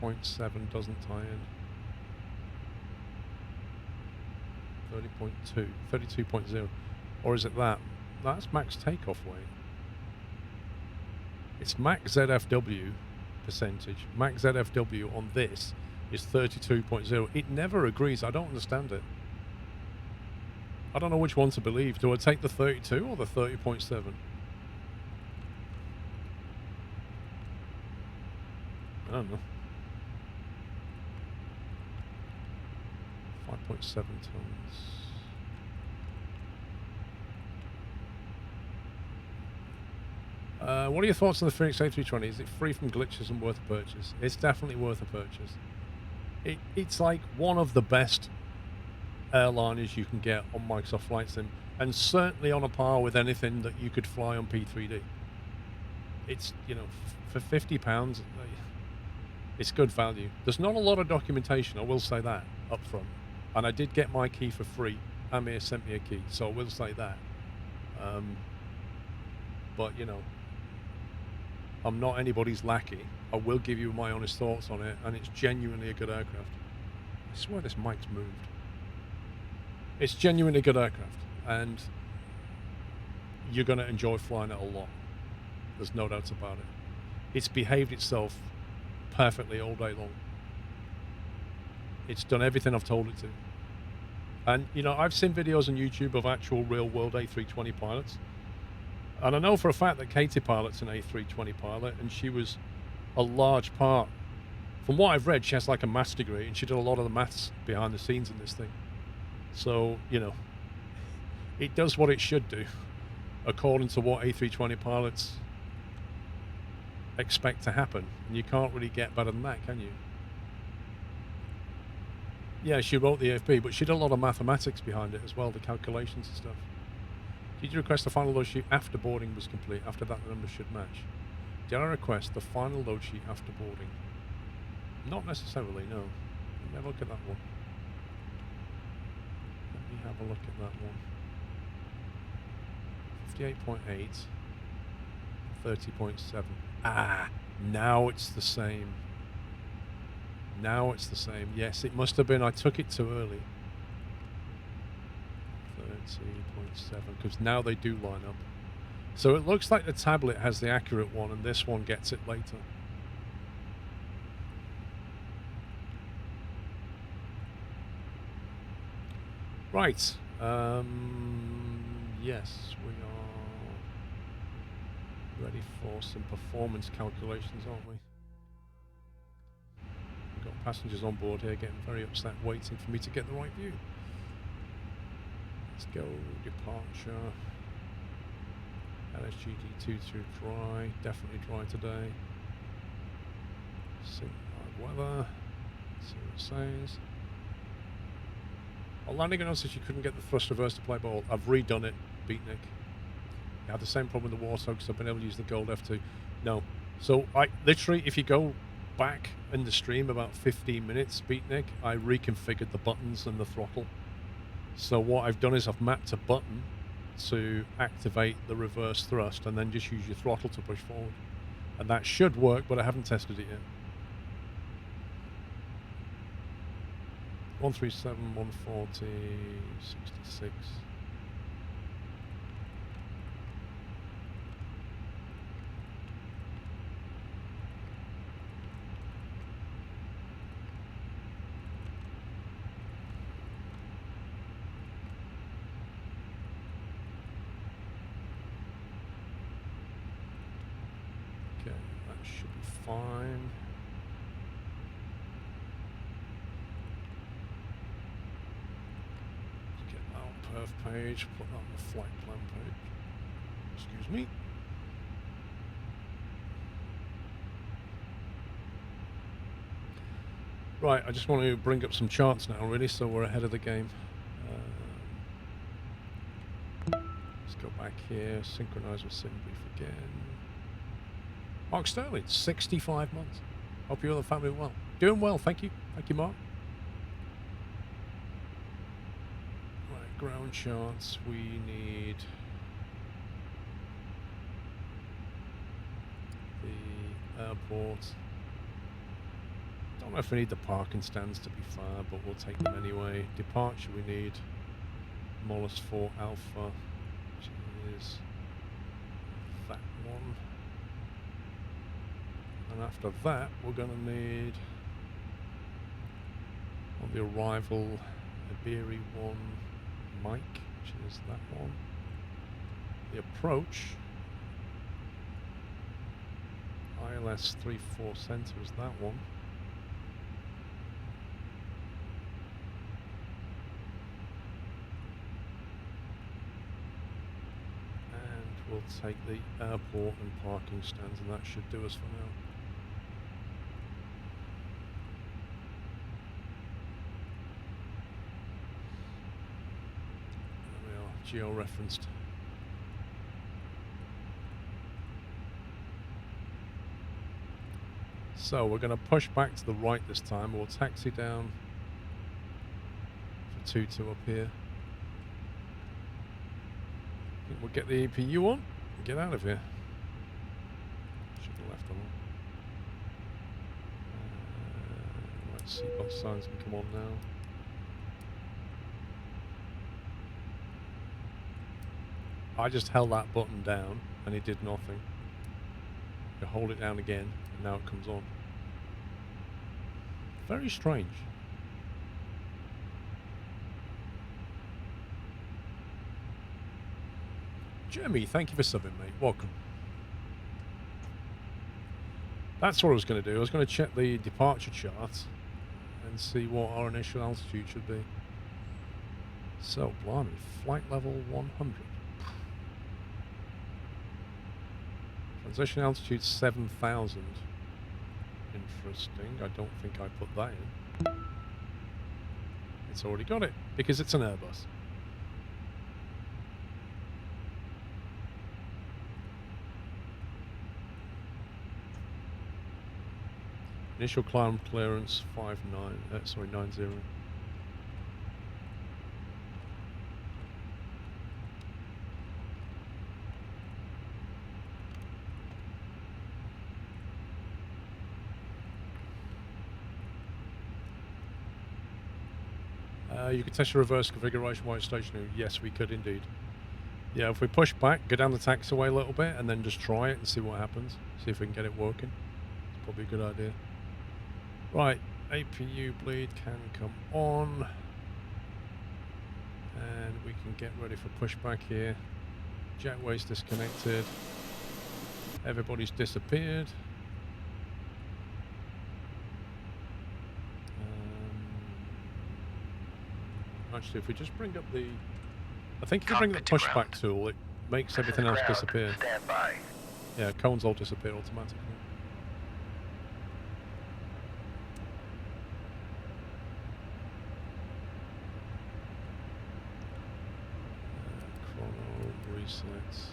30.7 doesn't tie in. 30.2, 32.0. Or is it that? That's max takeoff weight. It's max ZFW percentage. Max ZFW on this is 32.0. It never agrees. I don't understand it. I don't know which one to believe. Do I take the 32 or the 30.7? I don't know. 5.7 tons. What are your thoughts on the Fenix A320? Is it free from glitches and worth a purchase? It's definitely worth a purchase. It's like one of the best airliners you can get on Microsoft Flight Sim, and certainly on a par with anything that you could fly on P3D. It's, you know, for £50, it's good value. There's not a lot of documentation, I will say that up front. And I did get my key for free. Amir sent me a key, so I will say that. But, you know, I'm not anybody's lackey. I will give you my honest thoughts on it, and it's genuinely a good aircraft. I swear this mic's moved. It's genuinely a good aircraft, and you're going to enjoy flying it a lot. There's no doubt about it. It's behaved itself perfectly all day long. It's done everything I've told it to. And, you know, I've seen videos on YouTube of actual real-world A320 pilots. And I know for a fact that Katie pilot's an A320 pilot, and she was a large part. From what I've read, she has like a maths degree, and she did a lot of the maths behind the scenes in this thing. So, you know, it does what it should do, according to what A320 pilots expect to happen. And you can't really get better than that, can you? Yeah, she wrote the AFP, but she did a lot of mathematics behind it as well, the calculations and stuff. Did you request the final load sheet after boarding was complete? After that, the numbers should match. Did I request the final load sheet after boarding? Not necessarily, no. Let me have a look at that one. Let me have a look at that one. 58.8. 30.7. Ah, now it's the same. Now it's the same. Yes, it must have been. I took it too early. 30.7, because now they do line up. So it looks like the tablet has the accurate one, and this one gets it later. Right. Yes, we are ready for some performance calculations, aren't we? We've got passengers on board here getting very upset, waiting for me to get the right view. Let's go. Departure. LSGD 22 dry. Definitely dry today. Sync live weather. Let's see what it says. Well, landing announced you couldn't get the thrust reverse to play ball. I've redone it, Beatnik. I had the same problem with the Warthog, because I've been able to use the Gold F2. No. So, I literally, if you go back in the stream about 15 minutes, Beatnik, I reconfigured the buttons and the throttle. So what I've done is I've mapped a button to activate the reverse thrust, and then just use your throttle to push forward. And that should work, but I haven't tested it yet. 137, 140, 66. Should be fine. Let's get that on perf page, put that on the flight plan page. Excuse me. Right, I just want to bring up some charts now, really, so we're ahead of the game. Let's go back here, synchronize with SimBrief again. Mark Sterling, 65 months. Hope you and the family are well. Doing well, thank you. Thank you, Mark. Right, ground charts. We need the airport. Don't know if we need the parking stands to be fair, but we'll take them anyway. Departure, we need Molus 4 Alpha, which is that one. And after that, we're going to need, on the arrival, Iberi 1 Mike. which is that one. The approach, ILS 34 center is that one. And we'll take the airport and parking stands, and that should do us for now. Geo-referenced. So we're going to push back to the right this time. We'll taxi down for 2-2 up here. I think we'll get the EPU on and get out of here. Should have left them on. Right, seatbelt signs can come on now. I just held that button down and it did nothing. You hold it down again and now it comes on. Very strange. Jeremy, thank you for subbing, mate. Welcome. That's what I was going to do. I was going to check the departure chart and see what our initial altitude should be. So, blimey, flight level 100. Transition altitude 7,000. Interesting. I don't think I put that in. It's already got it because it's an Airbus. Initial climb clearance 90. You could test your reverse configuration while it's stationary. Yes, we could indeed. Yeah, if we push back, go down the taxiway a little bit, and then just try it and see what happens. See if we can get it working. It's probably a good idea. Right, APU bleed can come on. And we can get ready for pushback here. Jetway's disconnected. Everybody's disappeared. Actually, if we just bring up the... I think if you bring the pushback tool, it makes everything else disappear. Stand by. Yeah, cones all disappear automatically. Chrono resets.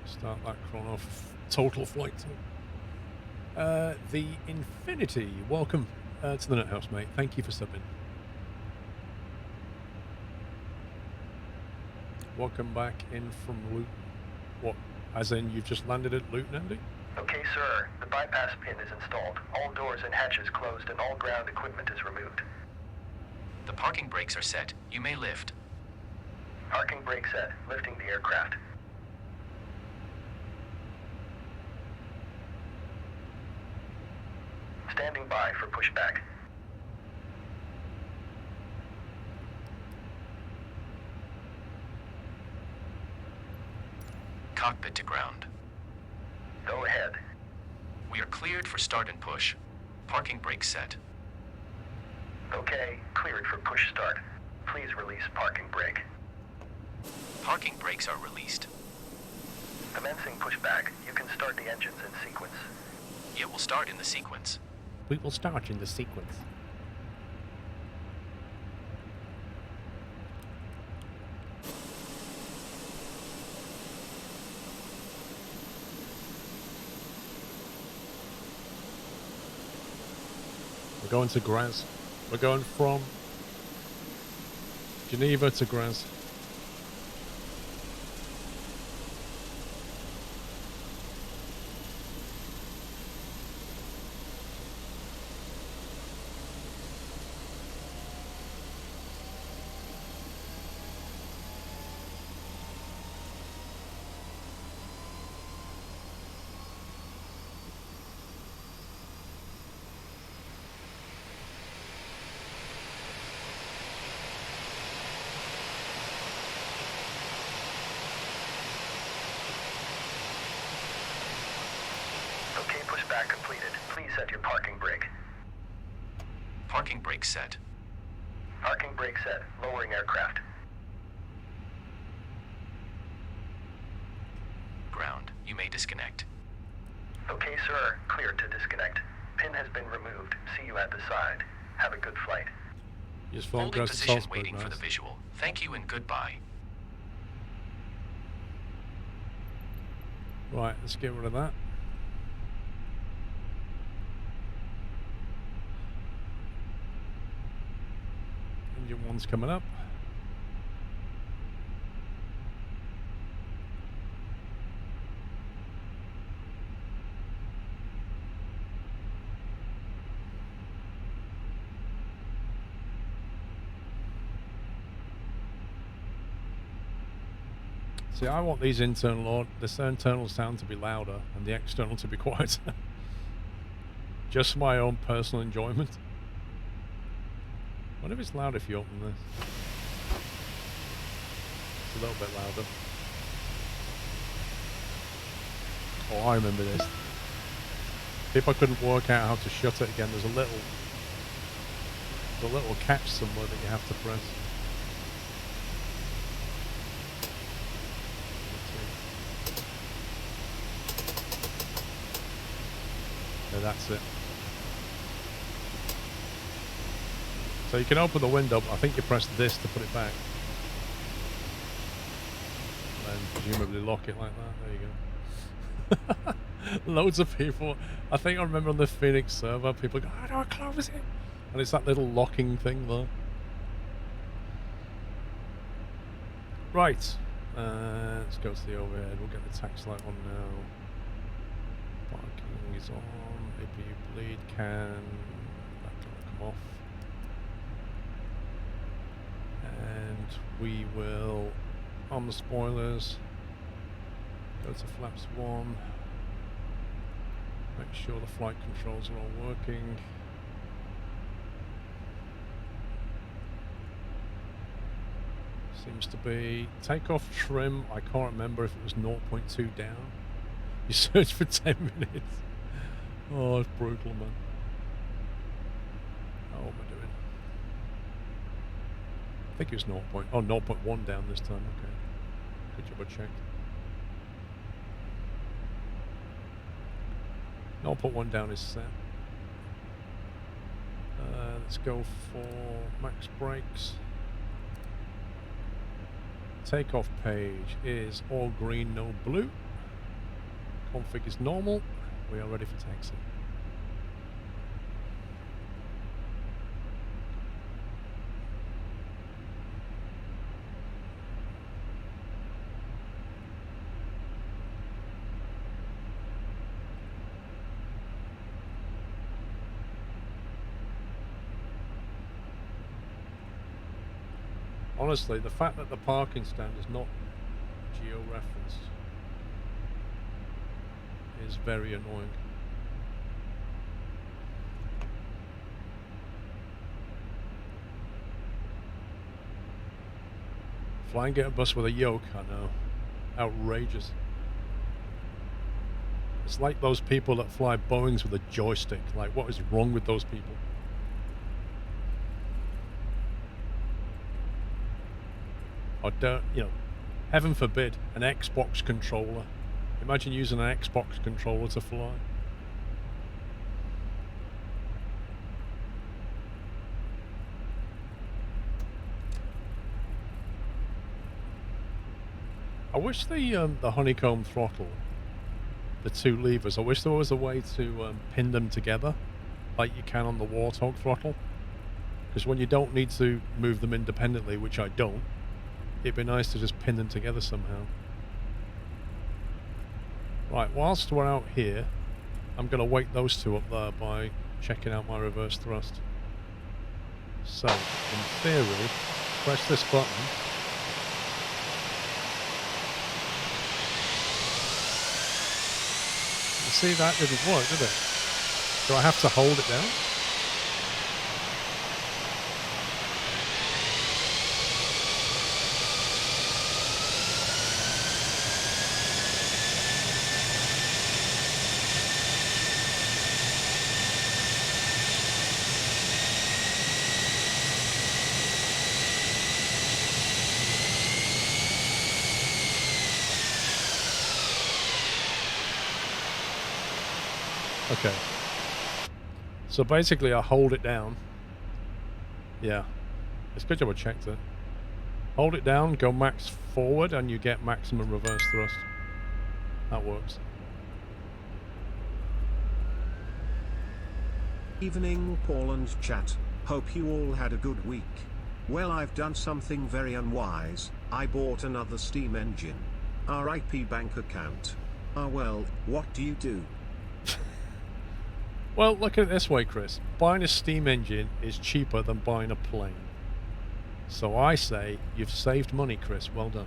Start that chrono total flight time. The Infinity, welcome to the Nut House, mate. Thank you for subbing. Welcome back in from Luton. What? As in you've just landed at Luton, Andy? Okay, sir. The bypass pin is installed. All doors and hatches closed and all ground equipment is removed. The parking brakes are set. You may lift. Parking brake set. Lifting the aircraft. Standing by for pushback. Cockpit to ground. Go ahead. We are cleared for start and push. Parking brake set. Okay, cleared for push start. Please release parking brake. Parking brakes are released. Commencing pushback. You can start the engines in sequence. It will start in the sequence. We will start in the sequence. We're going to Graz. We're going from Geneva to Graz. set your parking brake. Parking brake set. Parking brake set. Lowering aircraft. Ground. You may disconnect. Okay, sir. Cleared to disconnect. Pin has been removed. See you at the side. Have a good flight. Just phone Holding goes to position Salzburg, waiting for the nice. visual. Thank you and goodbye. Right, let's get rid of that. Engine 1's coming up. See, I want these this internal sound to be louder and the external to be quieter. Just for my own personal enjoyment. I wonder if it's loud if you open this. It's a little bit louder. Oh, I remember this. If I couldn't work out how to shut it again, there's a little catch somewhere that you have to press. Yeah, that's it. So you can open the window, but I think you press this to put it back. And then presumably lock it like that. There you go. Loads of people. I think I remember on the Phoenix server, people go, "How do I close it?" And it's that little locking thing there. Right. Let's go to the overhead. We'll get the tax light on now. Parking is on. APU bleed can. That can come off. And we will, on the spoilers, go to flaps 1. Make sure the flight controls are all working. Seems to be takeoff trim. I can't remember if it was 0.2 down. You search for 10 minutes. Oh, it's brutal, man. Oh, what am I doing? I think it was 0.1 down this time. Okay. Good job I checked. 0.1 down is set. Let's go for max brakes. Takeoff page is all green, no blue. Config is normal. We are ready for taxi. Honestly, the fact that the parking stand is not geo-referenced is very annoying. Flying get a bus with a yoke, I know. Outrageous. It's like those people that fly Boeings with a joystick. Like, what is wrong with those people? Or don't, you know, heaven forbid, an Xbox controller. Imagine using an Xbox controller to fly. I wish the honeycomb throttle, the two levers, I wish there was a way to pin them together like you can on the Warthog throttle. Because when you don't need to move them independently, which I don't, it'd be nice to just pin them together somehow. Right, whilst we're out here, I'm going to wake those two up there by checking out my reverse thrust. So, in theory, press this button. You see, that didn't work, did it? Do I have to hold it down? Okay. So basically I hold it down. Yeah. It's a good job I checked it. Hold it down, go max forward, and you get maximum reverse thrust. That works. Evening, Paul and chat. Hope you all had a good week. Well, I've done something very unwise. I bought another steam engine. RIP bank account. Ah well, what do you do? Well, look at it this way, Chris. Buying a steam engine is cheaper than buying a plane. So I say you've saved money, Chris. Well done.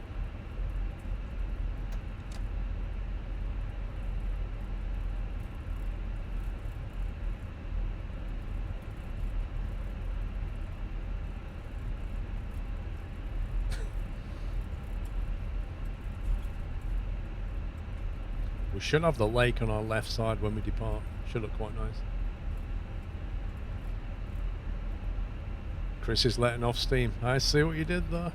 We should have the lake on our left side when we depart. Should look quite nice. Chris is letting off steam. I see what you did there.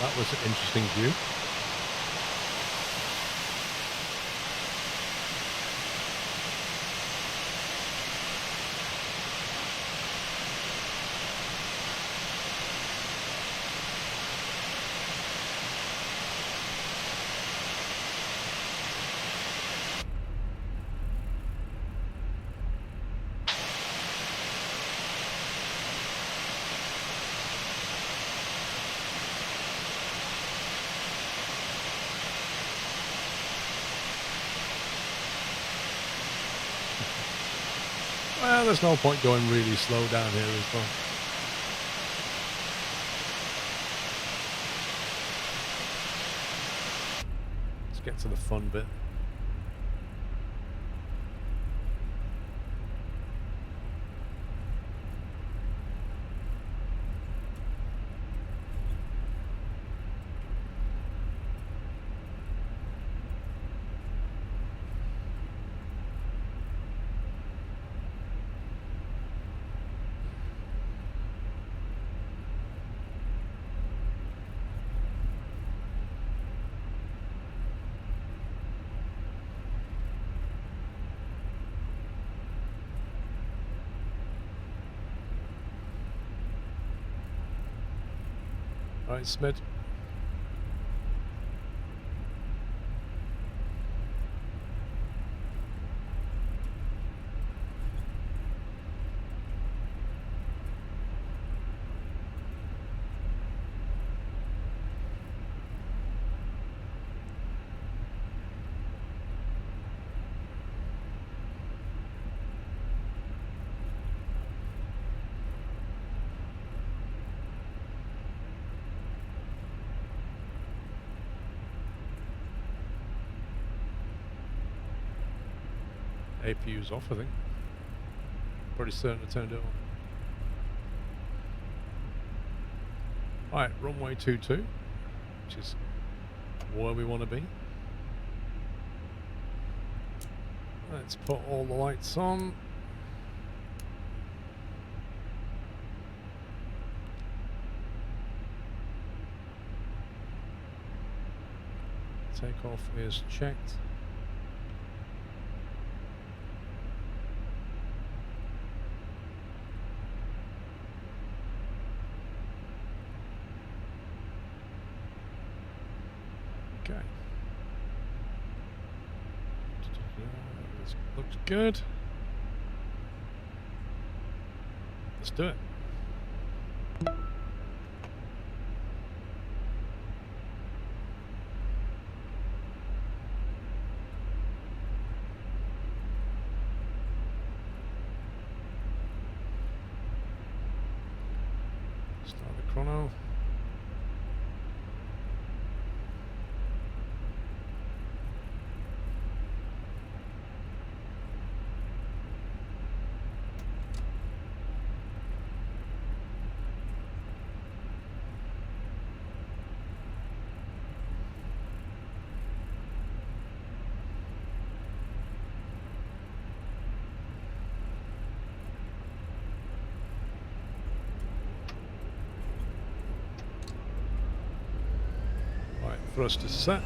That was an interesting view. Well, there's no point going really slow down here as well. Let's get to the fun bit. Right, Smith. APU's off, I think. Pretty certain I turned it on. Alright, runway 22, which is where we want to be. Let's put all the lights on. Takeoff is checked. Okay. This looks good. Let's do it. Start the chrono. Thrusters set.